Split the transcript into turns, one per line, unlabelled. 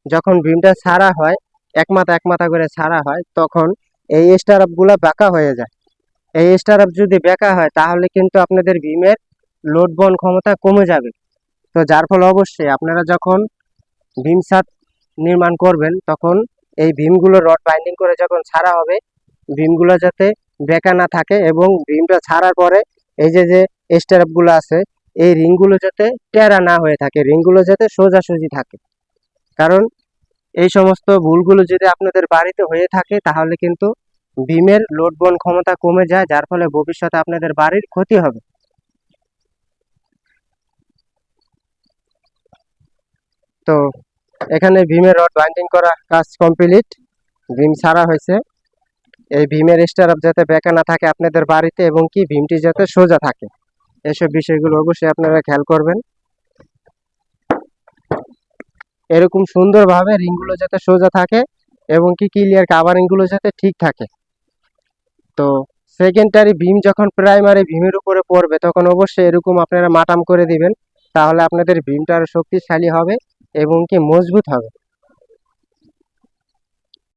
যখন ভীমটা ছাড়া হয়, এক মাথা করে ছাড়া হয়, তখন এই স্টারআপ গুলা বাঁকা হয়ে যায়। এই স্টারআপ যদি বেঁকা হয় তাহলে কিন্তু আপনাদের ভীমের লোড বহন ক্ষমতা কমে যাবে। তো যার ফলে অবশ্যই আপনারা যখন ভীম ছাদ নির্মাণ করবেন তখন এই ভীমগুলো রড বাইন্ডিং করে যখন ছাড়া হবে, ভীমগুলো যাতে বেঁকা না থাকে, এবং ভীমটা ছাড়ার পরে এই যে যে স্টারআপগুলো আছে এই রিংগুলো যাতে টেরা না হয়ে থাকে, রিংগুলো যাতে সোজাসুজি থাকে। কারণ এই সমস্ত ভুলগুলো যদি আপনাদের বাড়িতে হয়ে থাকে তাহলে কিন্তু ভীমের লোড বহন ক্ষমতা কমে যায়, যার ফলে ভবিষ্যতে আপনাদের বাড়ির ক্ষতি হবে। তো এখানে ভীমের রড বাইন্ডিং করা কাজ কমপ্লিট, ভীম ছাড়া হয়েছে। এই ভীমের স্টারআপ যাতে বেঁকা না থাকে আপনাদের বাড়িতে, এবং কি ভীমটি যাতে সোজা থাকে, এসব বিষয়গুলো অবশ্যই আপনারা খেয়াল করবেন। এরকম সুন্দরভাবে রিংগুলো যাতে সোজা থাকে, এবং কি ক্লিয়ার কাভারিং গুলো যাতে ঠিক থাকে। তো সেকেন্ডারি ভীম যখন প্রাইমারি ভীমের উপরে পড়বে তখন অবশ্যই এরকম আপনারা মাটাম করে দিবেন, তাহলে আপনাদের ভীমটা আরো শক্তিশালী হবে এবং কি মজবুত হবে।